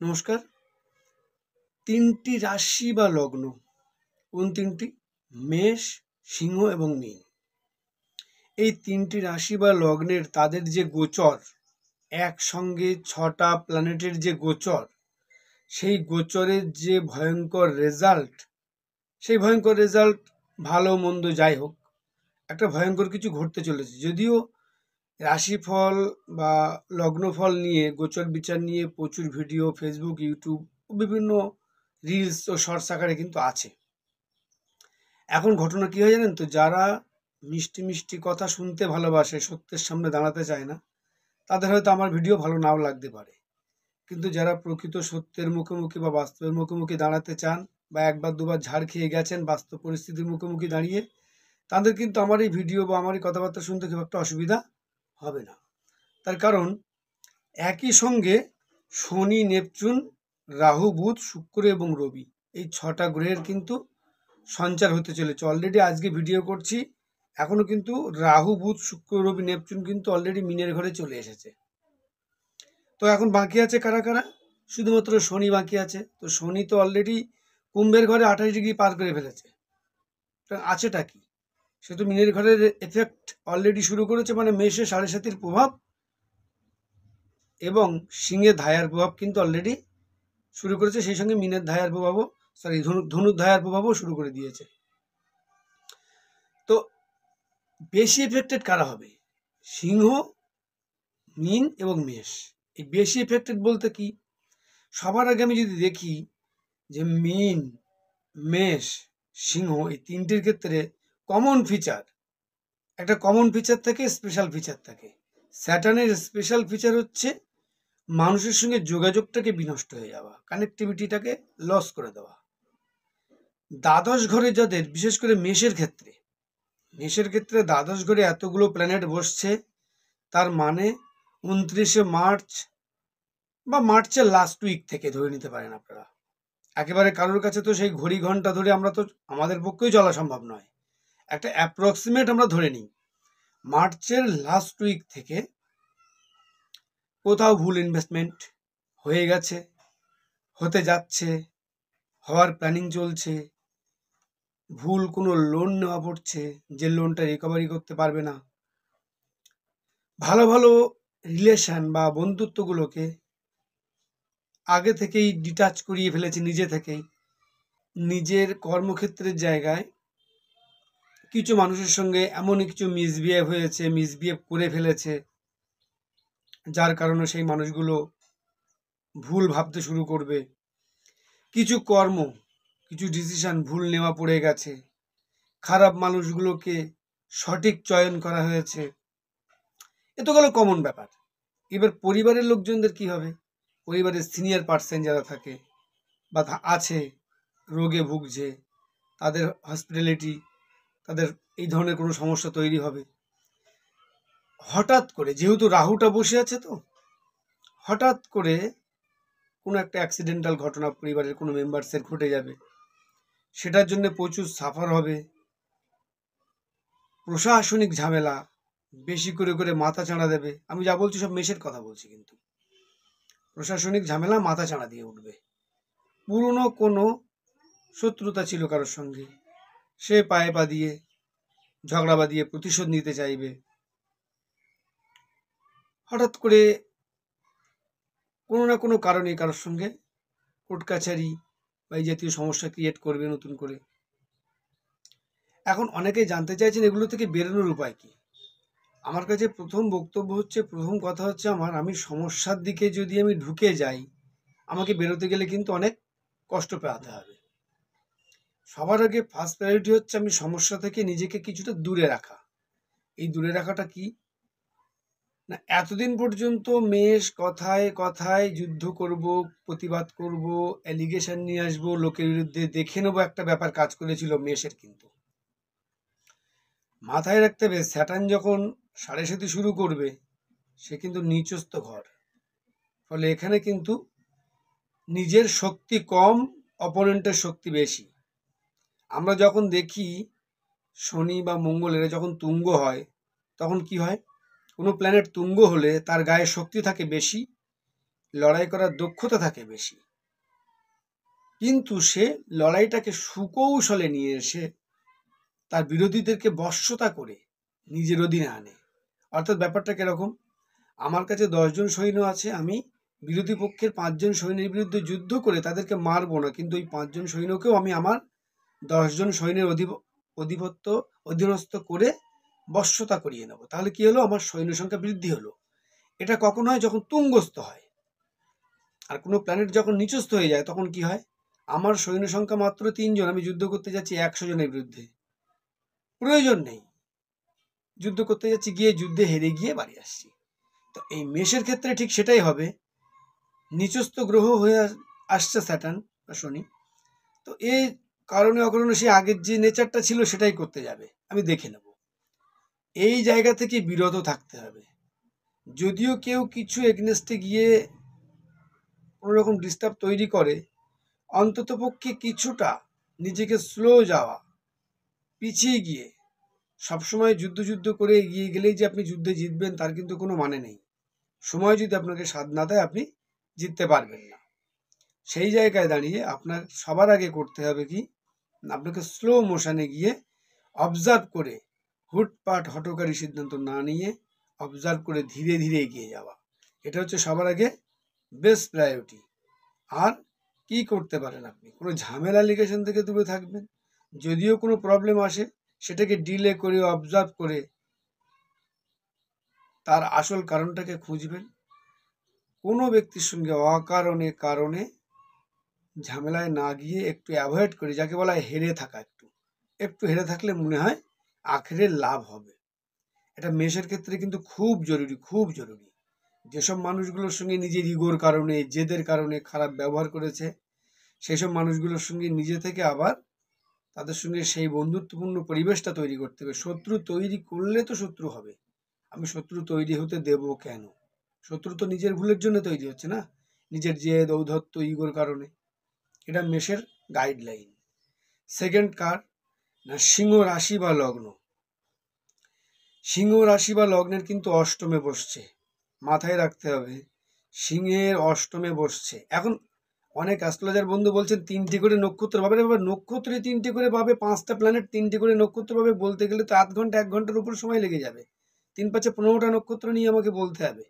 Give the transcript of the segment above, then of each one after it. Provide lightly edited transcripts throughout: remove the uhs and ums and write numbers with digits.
নমস্কার। ৩টি রাশি বা লগ্ন, কোন ৩টি? মেষ, সিংহ এবং মীন। এই ৩টি রাশি বা লগ্নের তাদের যে গোচর, একসঙ্গে ৬টা প্ল্যানেটের যে গোচর, সেই গোচরের যে ভয়ঙ্কর রেজাল্ট, সেই ভয়ঙ্কর রেজাল্ট ভালো মন্দ যাই হোক, একটা ভয়ঙ্কর কিছু ঘটতে চলেছে। যদিও রাশিফল বা লগ্নফল নিয়ে, গোচর বিচার নিয়ে প্রচুর ভিডিও ফেসবুক, ইউটিউব ও বিভিন্ন রিলস ও শর্টস আকারে কিন্তু আছে। এখন ঘটনা কি হয় জানেন তো, যারা মিষ্টি মিষ্টি কথা শুনতে ভালোবাসে, সত্যের সামনে দাঁড়াতে চায় না, তাদের হয়তো আমার ভিডিও ভালো নাও লাগতে পারে। কিন্তু যারা প্রকৃত সত্যের মুখোমুখি বা বাস্তবের মুখোমুখি দাঁড়াতে চান, বা একবার দুবার ঝাড় খেয়ে গেছেন বাস্তব পরিস্থিতির মুখোমুখি দাঁড়িয়ে, তাদের কিন্তু আমার এই ভিডিও বা আমার এই কথাবার্তা শুনতে খুব একটা অসুবিধা হবে না। তার কারণ একই সঙ্গে শনি, নেপচুন, রাহু, বুধ, শুক্র এবং রবি, এই 6টা গ্রহের কিন্তু সঞ্চার হতে চলেছে। অলরেডি আজকে ভিডিও করছি, এখনো কিন্তু রাহু, বুধ, শুক্র, রবি, নেপচুন কিন্তু অলরেডি মিনের ঘরে চলে এসেছে। তো এখন বাকি আছে কারা কারা? শুধুমাত্র শনি বাকি আছে। তো শনি তো অলরেডি কুম্ভের ঘরে 28 ডিগ্রি পার করে ফেলেছে। আছেটা কি? সে তো মিনের ঘরের এফেক্ট অলরেডি শুরু করেছে, মানে মেষে 7.5-এর প্রভাব এবং সিংহের ধায়ার প্রভাব কিন্তু অলরেডি শুরু করেছে। সেই সঙ্গে মিনের ধায়ার প্রভাবও, ধনুর ধায়ার প্রভাবও শুরু করে দিয়েছে। তো বেশি এফেক্টেড কারা হবে? সিংহ, মীন এবং মেষ। এই বেশি এফেক্টেড বলতে কি, সবার আগে আমি যদি দেখি যে মীন, মেষ, সিংহ, এই 3টির ক্ষেত্রে কমন ফিচার, একটা কমন ফিচার থাকে, স্পেশাল ফিচার থাকে। স্যাটার্নের স্পেশাল ফিচার হচ্ছে মানুষের সঙ্গে যোগাযোগটাকে বিনষ্ট হয়ে যাওয়া, কানেক্টিভিটিটাকে লস করে দেওয়া। দ্বাদশ ঘরে যাদের, বিশেষ করে মেষের ক্ষেত্রে দ্বাদশ ঘরে এতগুলো প্ল্যানেট বসছে, তার মানে 29শে মার্চ বা মার্চের লাস্ট উইক থেকে ধরে নিতে পারেন আপনারা। একেবারে কারোর কাছে তো সেই ঘড়ি ঘন্টা ধরে আমরা তো, আমাদের পক্ষেই চলা সম্ভব নয়। একটা অ্যাপ্রক্সিমেট আমরা ধরে নিই, মার্চের লাস্ট উইক থেকে কোথাও ভুল ইনভেস্টমেন্ট হয়ে গেছে, হতে যাচ্ছে, হওয়ার প্ল্যানিং চলছে, ভুল কোনো লোন নেওয়া পড়ছে, যে লোনটা রিকভারি করতে পারবে না। ভালো ভালো রিলেশন বা বন্ধুত্বগুলোকে আগে থেকেই ডিটাচ করিয়ে ফেলেছে নিজে থেকেই। নিজের কর্মক্ষেত্রের জায়গায় কিছু মানুষের সঙ্গে এমনই কিছু মিসবিহেভ করে ফেলেছে, যার কারণে সেই মানুষগুলো ভুল ভাবতে শুরু করবে। কিছু কর্ম, কিছু ডিসিশন ভুল নেওয়া পড়ে গেছে, খারাপ মানুষগুলোকে সঠিক চয়ন করা হয়েছে। এ তো গেল কমন ব্যাপার। এবার পরিবারের লোকজনদের কি হবে? পরিবারের সিনিয়র পার্সন যারা থাকে বা আছে, রোগে ভুগছে, তাদের হসপিটালিটি, তাদের এই ধরনের কোনো সমস্যা তৈরি হবে। হঠাৎ করে, যেহেতু রাহুটা বসে আছে, তো হঠাৎ করে কোনো একটা অ্যাক্সিডেন্টাল ঘটনা পরিবারের কোনো মেম্বার্সের ঘটে যাবে, সেটার জন্য প্রচুর সাফার হবে। প্রশাসনিক ঝামেলা বেশি করে করে মাথা চাড়া দেবে। আমি যা বলছি সব মেষের কথা বলছি, কিন্তু প্রশাসনিক ঝামেলা মাথা চাড়া দিয়ে উঠবে। পুরনো কোনো শত্রুতা ছিল কারোর সঙ্গে, সে পায়ে পা দিয়ে, ঝগড়া বাঁধিয়ে প্রতিশোধ নিতে চাইবে। হঠাৎ করে কোনো না কোনো কারণে কারোর সঙ্গে কোর্ট কাছারি বা এই জাতীয় সমস্যা ক্রিয়েট করবে নতুন করে। এখন অনেকেই জানতে চাইছেন এগুলো থেকে বেরোনোর উপায় কি। আমার কাছে প্রথম বক্তব্য হচ্ছে, প্রথম কথা হচ্ছে আমি সমস্যার দিকে যদি আমি ঢুকে যাই, আমাকে বেরোতে গেলে কিন্তু অনেক কষ্ট পেতে হবে। সবার আগে ফার্স্ট প্রায়োরিটি হচ্ছে আমি সমস্যা থেকে নিজেকে কিছুটা দূরে রাখা। এই দূরে রাখাটা কি না, এতদিন পর্যন্ত মেষ কথায় কথায় যুদ্ধ করব, প্রতিবাদ করব, অ্যালিগেশন নিয়ে আসবো, লোকের বিরুদ্ধে দেখে নেবো, একটা ব্যাপার কাজ করেছিল মেষের। কিন্তু মাথায় রাখতে হবে, স্যাটার্ন যখন 7.5 শুরু করবে, সে কিন্তু নিচস্থ ঘর। ফলে এখানে কিন্তু নিজের শক্তি কম, অপোনেন্টের শক্তি বেশি। আমরা যখন দেখি শনি বা মঙ্গল এরা যখন তুঙ্গ হয়, তখন কি হয়? কোনো প্ল্যানেট তুঙ্গ হলে তার গায়ে শক্তি থাকে বেশি, লড়াই করার দক্ষতা থাকে বেশি, কিন্তু সে লড়াইটাকে সুকৌশলে নিয়ে এসে তার বিরোধীদেরকে বশ্যতা করে নিজের অধীনে আনে। অর্থাৎ ব্যাপারটা কিরকম, আমার কাছে 10 জন সৈন্য আছে, আমি বিরোধী পক্ষের 5 জন সৈন্যের বিরুদ্ধে যুদ্ধ করে তাদেরকে মারবো না, কিন্তু ওই 5 জন সৈন্যকেও আমি আমার 10 জন সৈন্যের অধীনস্থ করে বশ্যতা করিয়ে নেব। তাহলে কি হলো, আমার সৈন্য সংখ্যা বৃদ্ধি হলো। এটা কখন হয়, যখন তুঙ্গস্থ হয়। আর কোনো প্ল্যানেট যখন নিচস্থ হয়ে যায় তখন কি হয়, আমার সৈন্য সংখ্যা মাত্র 3 জন, আমি যুদ্ধ করতে যাচ্ছি 100 জনের বিরুদ্ধে, প্রয়োজন নেই, যুদ্ধ করতে যাচ্ছি, গিয়ে যুদ্ধে হেরে গিয়ে বাড়ি আসছি। তো এই মেষের ক্ষেত্রে ঠিক সেটাই হবে, নিচস্থ গ্রহ হয়ে আসছে স্যাটার্ন বা শনি, তো এই কারণে অকারণে সে আগের যে নেচারটা ছিল সেটাই করতে যাবে, আমি দেখে নেব। এই জায়গা থেকে বিরত থাকতে হবে। যদিও কেউ কিছু এগনেস্টে গিয়ে কোনোরকম ডিস্টার্ব তৈরি করে, অন্ততপক্ষে কিছুটা নিজেকে স্লো যাওয়া, পিছিয়ে গিয়ে সবসময় যুদ্ধ করে এগিয়ে গেলেই যে আপনি যুদ্ধে জিতবেন তার কিন্তু কোনো মানে নেই। সময় যদি আপনাকে সাথ না দেয় আপনি জিততে পারবেন না। সেই জায়গায় দাঁড়িয়ে আপনার সবার আগে করতে হবে কি, আপনাকে স্লো মোশনে গিয়ে অবজার্ভ করে, হুটপাট হঠকারী সিদ্ধান্ত না নিয়ে অবজার্ভ করে ধীরে ধীরে এগিয়ে যাওয়া, এটা হচ্ছে সবার আগে বেস্ট প্রায়োরিটি। আর কি করতে পারেন, আপনি কোনো ঝামেলা লিগেশন থেকে দূরে থাকবেন। যদিও কোনো প্রবলেম আসে সেটাকে ডিলে করে অবজার্ভ করে তার আসল কারণটাকে খুঁজবেন। কোনো ব্যক্তির সঙ্গে কারণে ঝামেলায় না গিয়ে একটু অ্যাভয়েড করে, যাকে বলা হয় হেরে থাকা, একটু হেরে থাকলে মনে হয় আখেরে লাভ হবে। এটা মেষের ক্ষেত্রে কিন্তু খুব জরুরি, খুব জরুরি। যেসব মানুষগুলোর সঙ্গে নিজের ইগোর কারণে, জেদের কারণে খারাপ ব্যবহার করেছে, সেই সব মানুষগুলোর সঙ্গে নিজে থেকে আবার তাদের সঙ্গে সেই বন্ধুত্বপূর্ণ পরিবেশটা তৈরি করতে হবে। শত্রু তৈরি করলে তো শত্রু হবে, আমি শত্রু তৈরি হতে দেব কেন? শত্রু তো নিজের ভুলের জন্য তৈরি হচ্ছে না, নিজের জেদ, ঔদ্ধত্য, ইগোর কারণে। এটা মেষের গাইডলাইন। সেকেন্ড কার না, সিংহ রাশি বা লগ্ন। সিংহ রাশি বা লগ্নের কিন্তু অষ্টমে বসছে, মাথায় রাখতে হবে, সিংহের অষ্টমে বসছে। এখন অনেক অ্যাস্ট্রোলজার বন্ধু বলছেন 3টি করে নক্ষত্র পাবে, এবার নক্ষত্রে 3টি করে পাবে, 5টা প্ল্যানেট 3টি করে নক্ষত্র পাবে, বলতে গেলে তো আধ ঘন্টা 1 ঘন্টার উপর সময় লেগে যাবে। 3 5 15টা নক্ষত্র নিয়ে আমাকে বলতে হবে।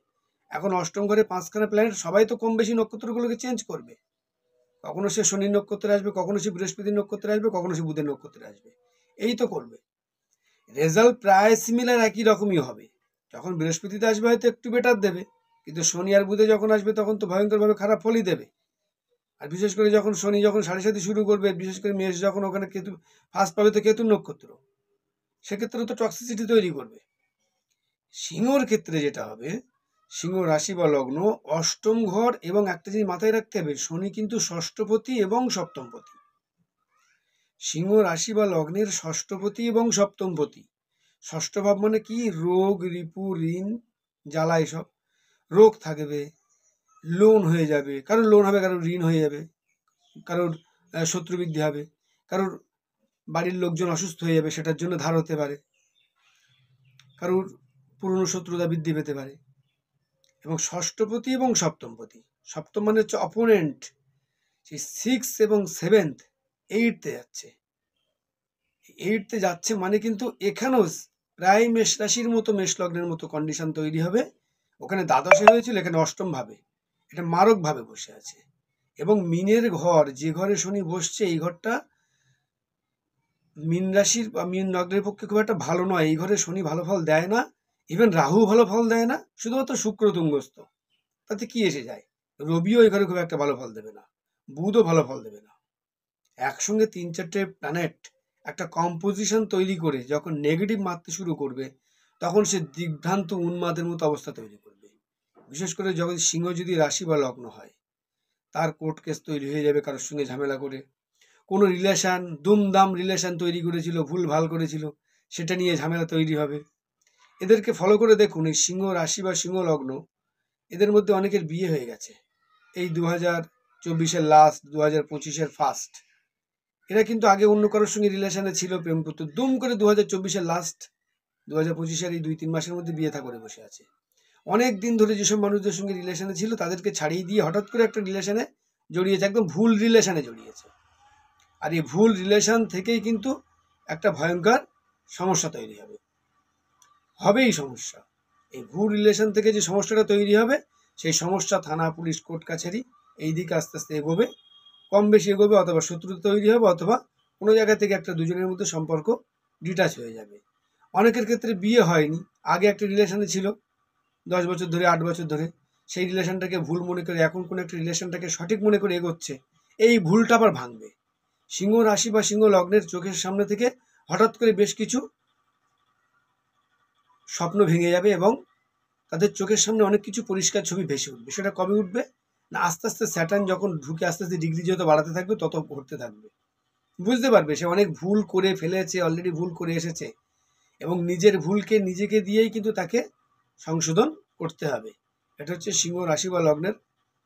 এখন অষ্টম ঘরে 5খানা প্ল্যানেট, সবাই তো কম বেশি নক্ষত্রগুলোকে চেঞ্জ করবে। কখনো সে শনির নক্ষত্রে আসবে, কখনো সে বৃহস্পতির নক্ষত্রে আসবে, কখনো সে বুধের নক্ষত্রে আসবে, এই তো করবে। রেজাল্ট প্রায় সিমিলার, একই রকমই হবে। যখন বৃহস্পতিতে আসবে হয়তো একটু বেটার দেবে, কিন্তু শনি আর বুধে যখন আসবে তখন তো ভয়ঙ্করভাবে খারাপ ফলই দেবে। আর বিশেষ করে যখন শনি যখন 7.5 শুরু করবে, বিশেষ করে মেষ যখন ওখানে কেতু ফার্স্ট পাবে, তো কেতুর নক্ষত্র, সেক্ষেত্রে তো টক্সিসিটি তৈরি করবে। সিংহর ক্ষেত্রে যেটা হবে, সিংহ রাশি বা লগ্ন, অষ্টম ঘর, এবং একটা জিনিস মাথায় রাখতে হবে, শনি কিন্তু ষষ্ঠপতি এবং সপ্তমপতি। সিংহ রাশি বা লগ্নের ষষ্ঠপতি এবং সপ্তমপতি। ষষ্ঠ ভাব মানে কি, রোগ, রিপু, ঋণ, জ্বালা, এসব রোগ থাকবে, লোন হয়ে যাবে, কারোর লোন হবে, কারোর ঋণ হয়ে যাবে, কারোর শত্রু বৃদ্ধি হবে, কারোর বাড়ির লোকজন অসুস্থ হয়ে যাবে, সেটার জন্য ধার হতে পারে, কারোর পুরনো শত্রুতা বৃদ্ধি পেতে পারে। এবং ষষ্ঠপতি এবং সপ্তমপতি, সপ্তম মানে হচ্ছে অপোনেন্ট, সেই 6 এবং 7th 8তে যাচ্ছে। 8তে যাচ্ছে মানে কিন্তু এখানেও প্রায় মেষ রাশির মতো, মেষ লগ্নের মতো কন্ডিশন তৈরি হবে। ওখানে দ্বাদশে হয়েছিল, এখানে অষ্টম ভাবে, এটা মারক ভাবে বসে আছে। এবং মিনের ঘর, যে ঘরে শনি বসছে, এই ঘরটা মীন রাশির বা মীন লগ্নের পক্ষে খুব একটা ভালো নয়। এই ঘরে শনি ভালো ফল দেয় না, ইভেন রাহু ভালো ফল দেয় না, শুধুমাত্র শুক্র তুঙ্গস্থ, তাতে কি এসে যায়? রবিও এই ঘরে খুব একটা ভালো ফল দেবে না, বুধও ভালো ফল দেবে না। একসঙ্গে 3-4টে প্ল্যানেট একটা কম্পোজিশন তৈরি করে যখন নেগেটিভ মারতে শুরু করবে, তখন সে দিগ্ভ্রান্ত উন্মাদের মতো অবস্থা তৈরি করবে। বিশেষ করে যখন সিংহ যদি রাশি বা লগ্ন হয়, তার কোর্ট কেস তৈরি হয়ে যাবে কারোর সঙ্গে ঝামেলা করে। কোনো রিলেশান, দুমদাম রিলেশান তৈরি করেছিল, ভুল ভাল করেছিল, সেটা নিয়ে ঝামেলা তৈরি হবে। এদেরকে ফলো করে দেখুন, এই সিংহ রাশি বা সিংহ লগ্ন, এদের মধ্যে অনেকের বিয়ে হয়ে গেছে এই 2024-এর লাস্ট, 2025-এর ফার্স্ট। এরা কিন্তু আগে অন্য কারোর সঙ্গে রিলেশনে ছিল, প্রেম করতো, দুম করে 2024-এর লাস্ট, 2025-এর এই 2-3 মাসের মধ্যে বিয়ে থা করে বসে আছে। অনেক দিন ধরে যেসব মানুষদের সঙ্গে রিলেশনে ছিল তাদেরকে ছাড়িয়ে দিয়ে হঠাৎ করে একটা রিলেশনে জড়িয়েছে, একদম ভুল রিলেশনে জড়িয়েছে। আর এই ভুল রিলেশন থেকেই কিন্তু একটা ভয়ঙ্কর সমস্যা তৈরি হবেই সমস্যা। এই ভুল রিলেশন থেকে যে সমস্যাটা তৈরি হবে, সেই সমস্যা থানা পুলিশ কোর্ট কাছারি এই দিকে আস্তে আস্তে এগোবে, কম বেশি এগোবে, অথবা শত্রুতা তৈরি হবে, অথবা কোনো জায়গা থেকে একটা দুজনের মধ্যে সম্পর্ক ডিটাচ হয়ে যাবে। অনেকের ক্ষেত্রে বিয়ে হয়নি, আগে একটা রিলেশনে ছিল 10 বছর ধরে, 8 বছর ধরে, সেই রিলেশনটাকে ভুল মনে করে এখন কোনো একটা রিলেশনটাকে সঠিক মনে করে এগোচ্ছে, এই ভুলটা আবার ভাঙবে। সিংহ রাশি বা সিংহ লগ্নের চোখের সামনে থেকে হঠাৎ করে বেশ কিছু স্বপ্ন ভেঙে যাবে এবং তাদের চোখের সামনে অনেক কিছু পরিষ্কার ছবি ভেসে উঠবে। সেটা কবে উঠবে না, আস্তে আস্তে স্যাটার্ন যখন ঢুকে আস্তে আস্তে ডিগ্রি যত বাড়াতে থাকবে তত ঘটতে থাকবে। বুঝতে পারবে সে অনেক ভুল করে ফেলেছে, অলরেডি ভুল করে এসেছে, এবং নিজের ভুলকে নিজেকে দিয়েই কিন্তু তাকে সংশোধন করতে হবে। এটা হচ্ছে সিংহ রাশি বা লগ্নের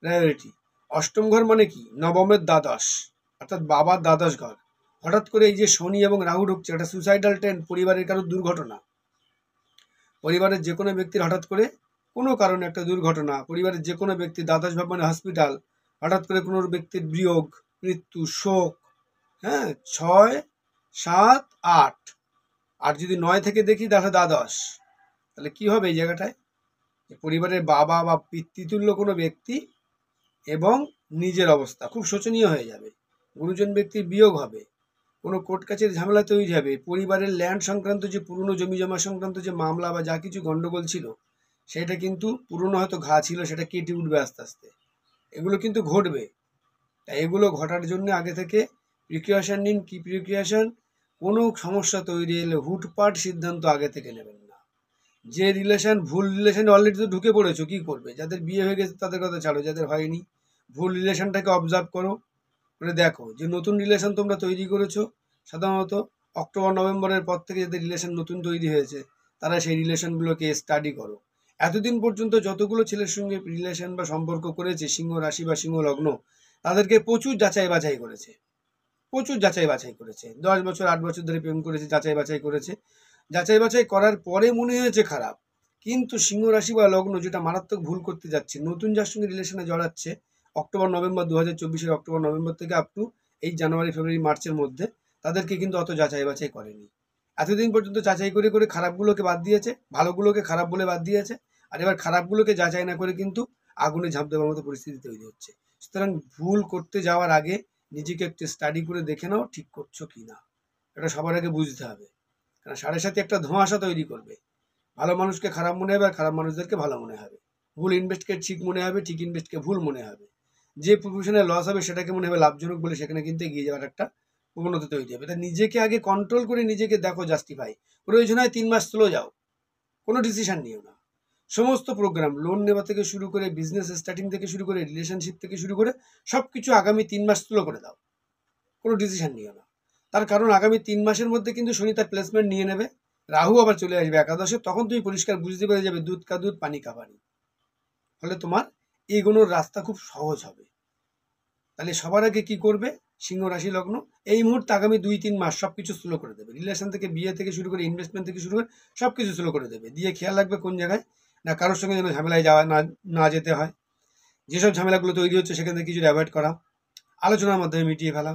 প্রায়োরিটি। অষ্টম ঘর মানে কি, নবমের দ্বাদশ, অর্থাৎ বাবার দ্বাদশ ঘর। হঠাৎ করে এই যে শনি এবং রাহু ঢুকছে, এটা সুসাইডাল ট্রেন্ড, পরিবারের কারোর দুর্ঘটনা, পরিবারের যে কোনো ব্যক্তির হঠাৎ করে কোনো কারণে একটা দুর্ঘটনা, পরিবারের যে কোনো ব্যক্তি, দ্বাদশ ভাব মানে হসপিটাল, হঠাৎ করে কোনো ব্যক্তির বিয়োগ, মৃত্যু, শোক। হ্যাঁ, 6, 7, 8, আর যদি 9 থেকে দেখি তাহলে দ্বাদশ, তাহলে কি হবে এই জায়গাটায়, পরিবারের বাবা বা পিতৃতুল্য কোনো ব্যক্তি এবং নিজের অবস্থা খুব শোচনীয় হয়ে যাবে, গুরুজন ব্যক্তির বিয়োগ হবে, কোনো কোর্ট কাছের ঝামেলা তৈরি হবে, পরিবারের ল্যান্ড সংক্রান্ত যে পুরনো জমি জমা সংক্রান্ত যে মামলা বা যা কিছু গন্ডগোল ছিল সেটা কিন্তু পুরনো হয়তো ঘা ছিল, সেটা কেটে উঠবে আস্তে আস্তে, এগুলো কিন্তু ঘটবে। তাই এগুলো ঘটার জন্য আগে থেকে প্রিকশন নিন। কি প্রিকশন? কোনো সমস্যা তৈরি এলে হুটপাট সিদ্ধান্ত আগে থেকে নেবেন না। যে রিলেশন, ভুল রিলেশনে অলরেডি তো ঢুকে পড়েছো, কি করবে? যাদের বিয়ে হয়ে গেছে তাদের কথা ছাড়ো, যাদের হয়নি ভুল রিলেশনটাকে অবজার্ভ করো, করে দেখো যে নতুন রিলেশন তোমরা তৈরি করেছো, সাধারণত অক্টোবর নভেম্বরের পর থেকে যাদের রিলেশন নতুন তৈরি হয়েছে তারা সেই রিলেশনগুলোকে স্টাডি করো। এতদিন পর্যন্ত যতগুলো ছেলের সঙ্গে রিলেশন বা সম্পর্ক করেছে সিংহ রাশি বা সিংহ লগ্ন, তাদেরকে প্রচুর যাচাই বাছাই করেছে, প্রচুর যাচাই বাছাই করেছে। 10 বছর 8 বছর ধরে প্রেম করেছে, যাচাই বাছাই করেছে, যাচাই বাছাই করার পরে মনে হয়েছে খারাপ। কিন্তু সিংহ রাশি বা লগ্ন যেটা মারাত্মক ভুল করতে যাচ্ছে, নতুন যার সঙ্গে রিলেশনে জড়াচ্ছে অক্টোবর নভেম্বর 2024-এর অক্টোবর নভেম্বর থেকে আপ টু এই জানুয়ারি ফেব্রুয়ারি মার্চের মধ্যে, তাদেরকে কিন্তু অত যাচাই বাছাই করেনি। এতদিন পর্যন্ত যাচাই করে করে খারাপগুলোকে বাদ দিয়েছে, ভালোগুলোকে খারাপ বলে বাদ দিয়েছে, আর এবার খারাপগুলোকে যাচাই না করে কিন্তু আগুনে ঝাঁপ দেওয়ার মতো পরিস্থিতি তৈরি হচ্ছে। সুতরাং ভুল করতে যাওয়ার আগে নিজেকে একটু স্টাডি করে দেখে নাও ঠিক করছো কি না, এটা সবার আগে বুঝতে হবে। কারণ 7.5 একটা ধোঁয়াশা তৈরি করবে, ভালো মানুষকে খারাপ মনে হবে আর খারাপ মানুষদেরকে ভালো মনে হবে, ভুল ইনভেস্টকে ঠিক মনে হবে, ঠিক ইনভেস্টকে ভুল মনে হবে, যে প্রফেশনে লস হবে সেটাকে মনে হবে লাভজনক বলে সেখানে কিন্তু এগিয়ে যাওয়ার একটা প্রবণতা তৈরি হবে। তাই নিজেকে আগে কন্ট্রোল করে নিজেকে দেখো, জাস্টিফাই, প্রয়োজন হয় 3 মাস স্লো যাও, কোনো ডিসিশন নিও না। সমস্ত প্রোগ্রাম, লোন নেওয়া থেকে শুরু করে, বিজনেস স্টার্টিং থেকে শুরু করে, রিলেশনশিপ থেকে শুরু করে সব কিছু আগামী 3 মাস স্লো করে দাও, কোনো ডিসিশন নিও না। তার কারণ আগামী 3 মাসের মধ্যে কিন্তু শনি তার প্লেসমেন্ট নিয়ে নেবে, রাহু আবার চলে আসবে একাদশে, তখন তুমি পরিষ্কার বুঝতে পেরে যাবে দুধ কা দুধ পানি কা পানি। ফলে তোমার এগোনোর রাস্তা খুব সহজ হবে। তাহলে সবার আগে কি করবে সিংহ রাশি লগ্ন, এই মুহূর্তে আগামী 2-3 মাস সবকিছু স্লো করে দেবে, রিলেশন থেকে, বিয়ে থেকে শুরু করে, ইনভেস্টমেন্ট থেকে শুরু করে সবকিছু স্লো করে দেবে। দিয়ে খেয়াল রাখবে কোন জায়গায় না কারোর সঙ্গে যেন ঝামেলায় যাওয়া না যেতে হয়, যেসব ঝামেলাগুলো তৈরি হচ্ছে সেখান থেকে কিছু অ্যাভয়েড করা, আলোচনার মাধ্যমে মিটিয়ে ফেলা।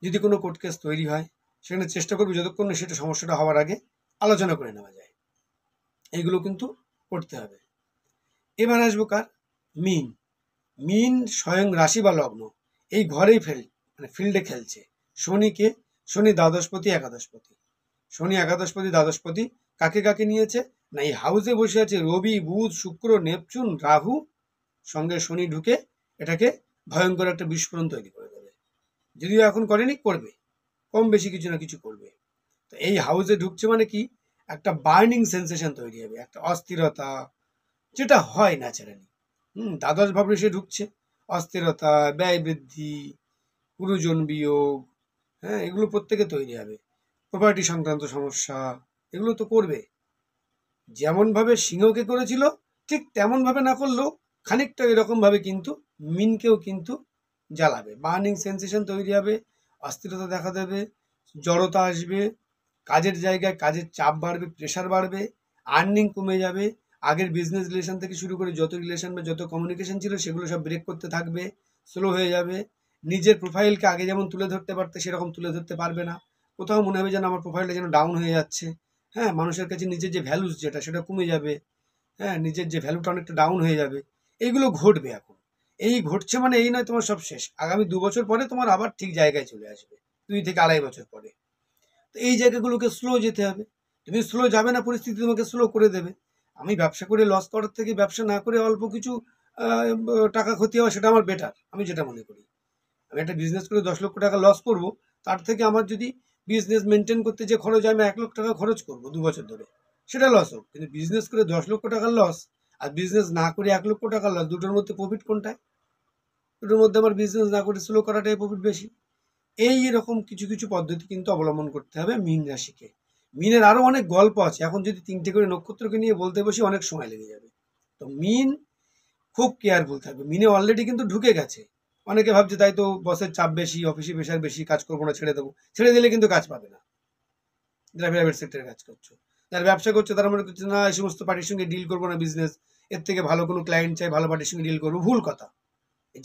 যদি কোনো কোর্ট কেস তৈরি হয় সেখানে চেষ্টা করবে যতক্ষণ না সেটা সমস্যাটা হওয়ার আগে আলোচনা করে নেওয়া যায়, এইগুলো কিন্তু করতে হবে। এবার আসবো কার, মিন। মিন স্বয়ং রাশি বা লগ্ন, এই ঘরেই ফিল্ডে খেলছে শনিকে, শনি দ্বাদশপতি একাদশপতি, শনি একাদশপতি দ্বাদশপতি কাকে কাকে নিয়েছে না, এই হাউসে বসে আছে রবি, বুধ, শুক্র, নেপচুন, রাহু, সঙ্গে শনি ঢুকে এটাকে ভয়ঙ্কর একটা বিস্ফোরণ তৈরি করে দেবে। যদিও এখন করেনি, করবে, কম বেশি কিছু না কিছু করবে। তো এই হাউসে ঢুকছে মানে কি, একটা বার্নিং সেন্সেশন তৈরি হবে, একটা অস্থিরতা, যেটা হয় ন্যাচারালি। দ্বাদশ ভাবে সে ঢুকছে, অস্থিরতা, ব্যয় বৃদ্ধি, গুরুজন বিয়োগ, হ্যাঁ, এগুলো প্রত্যেকে তৈরি হবে, প্রপার্টি সংক্রান্ত সমস্যা, এগুলো তো করবে। যেমনভাবে সিংহকে করেছিল ঠিক তেমনভাবে না করলেও খানিকটা এরকমভাবে কিন্তু মিনকেও কিন্তু জ্বালাবে, বার্নিং সেন্সেশন তৈরি হবে, অস্থিরতা দেখা দেবে, জড়তা আসবে, কাজের জায়গায় কাজের চাপ বাড়বে, প্রেশার বাড়বে, আর্নিং কমে যাবে, আগের বিজনেস রিলেশন থেকে শুরু করে যত রিলেশন বা যত কমিউনিকেশন ছিল সেগুলো সব ব্রেক করতে থাকবে, স্লো হয়ে যাবে। নিজের প্রোফাইলকে আগে যেমন তুলে ধরতে পারতে সেরকম তুলে ধরতে পারবে না। কোথাও মনে হবে যেন আমার প্রোফাইলটা যেন ডাউন হয়ে যাচ্ছে। হ্যাঁ, মানুষের কাছে নিজের যে ভ্যালুস যেটা সেটা কমে যাবে। হ্যাঁ, নিজের যে ভ্যালুটা অনেকটা ডাউন হয়ে যাবে। এইগুলো ঘটবে এখন। এই ঘটছে মানে এই নয় তোমার সব শেষ। আগামী 2 বছর পরে তোমার আবার ঠিক জায়গায় চলে আসবে, 2 থেকে 2.5 বছর পরে। তো এই জায়গাগুলোকে স্লো যেতে হবে। তুমি স্লো যাবে না, পরিস্থিতি তোমাকে স্লো করে দেবে। আমি ব্যবসা করে লস করার থেকে ব্যবসা না করে অল্প কিছু টাকা ক্ষতি হওয়া সেটা আমার বেটার, আমি যেটা মনে করি। আমি একটা বিজনেস করে 10 লক্ষ টাকা লস করব, তার থেকে আমার যদি বিজনেস মেনটেন করতে যে খরচ হয় আমি 1 লক্ষ টাকা খরচ করবো 2 বছর ধরে, সেটা লস হোক। কিন্তু বিজনেস করে 10 লক্ষ টাকার লস আর বিজনেস না করে 1 লক্ষ টাকার লস, দুটোর মধ্যে প্রফিট কোনটায়? দুটোর মধ্যে আমার বিজনেস না করে স্লো করাটাই প্রফিট বেশি। এই রকম কিছু কিছু পদ্ধতি কিন্তু অবলম্বন করতে হবে মীন রাশিকে। মীনের আরো অনেক গল্প আছে, এখন যদি 3টে করে নক্ষত্রকে নিয়ে বলতে বসি অনেক সময় লেগে যাবে। তো মীন খুব কেয়ারফুল থাকবে। মিনে অলরেডি কিন্তু ঢুকে গেছে। অনেকে ভাবছে তাই তো বসের চাপ বেশি, অফিসে প্রেশার বেশি, কাজ করবো না, ছেড়ে দেবো। ছেড়ে দিলে কিন্তু কাজ পাবে না। যারা প্রাইভেট সেক্টরে কাজ করছো, যারা ব্যবসা করছো, তারা মনে করছে না এই সমস্ত পার্টির সঙ্গে ডিল করবো না, বিজনেস এর থেকে ভালো কোনো ক্লায়েন্ট চাই, ভালো পার্টির সঙ্গে ডিল করবো। ভুল কথা।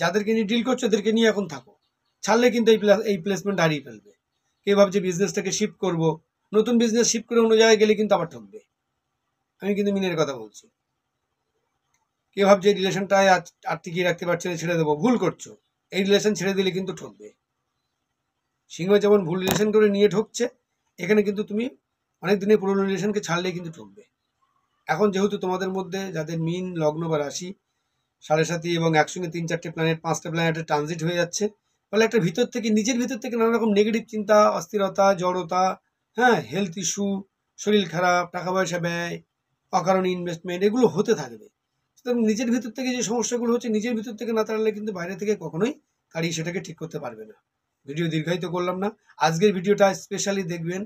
যাদেরকে নিয়ে ডিল করছো ওদেরকে নিয়ে এখন থাকো। ছাড়লে কিন্তু এই প্লেসমেন্ট হারিয়ে ফেলবে। কেউ ভাবছে বিজনেসটাকে শিফট করবো, নতুন বিজনেস শিফট করে অন্য জায়গায় গেলে কিন্তু আবার ঠকবে। আমি কিন্তু মিনের কথা বলছি। কেউ ভাবছে এই রিলেশনটায় আর টিকিয়ে রাখতে পারছে না, ছেড়ে দেবো। ভুল করছো। এই রিলেশন ছেড়ে দিলে কিন্তু ঠকবে। সিংহ যেমন ভুল রিলেশন করে নিয়ে ঠকছে, এখানে কিন্তু তুমি অনেক দিনের পুরোনো রিলেশনকে ছাড়লেই কিন্তু ঠকবে। এখন যেহেতু তোমাদের মধ্যে যাদের মীন লগ্ন বা রাশি 7.5 এবং একসঙ্গে 3-4টে প্ল্যানেট, 5টা প্ল্যানেটের ট্রানজিট হয়ে যাচ্ছে, ফলে একটা ভিতর থেকে, নিজের ভিতর থেকে নানা রকম নেগেটিভ চিন্তা, অস্থিরতা, জড়তা, হ্যাঁ, হেলথ ইস্যু, শরীর খারাপ, টাকা পয়সা ব্যয়, অকারণে ইনভেস্টমেন্ট, এগুলো হতে থাকবে। সুতরাং নিজের ভিতর থেকে যে সমস্যাগুলো হচ্ছে, নিজের ভিতর থেকে না তাড়ালে কিন্তু বাইরে থেকে কখনোই তাড়িয়ে সেটাকে ঠিক করতে পারবে না। ভিডিও দীর্ঘায়িত করলাম না। আজকের ভিডিওটা স্পেশালি দেখবেন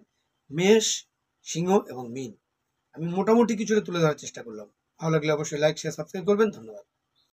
মেষ, সিংহ এবং মীন। আমি মোটামুটি কিছুটা তুলে ধরার চেষ্টা করলাম। ভালো লাগলে অবশ্যই লাইক, শেয়ার, সাবস্ক্রাইব করবেন। ধন্যবাদ।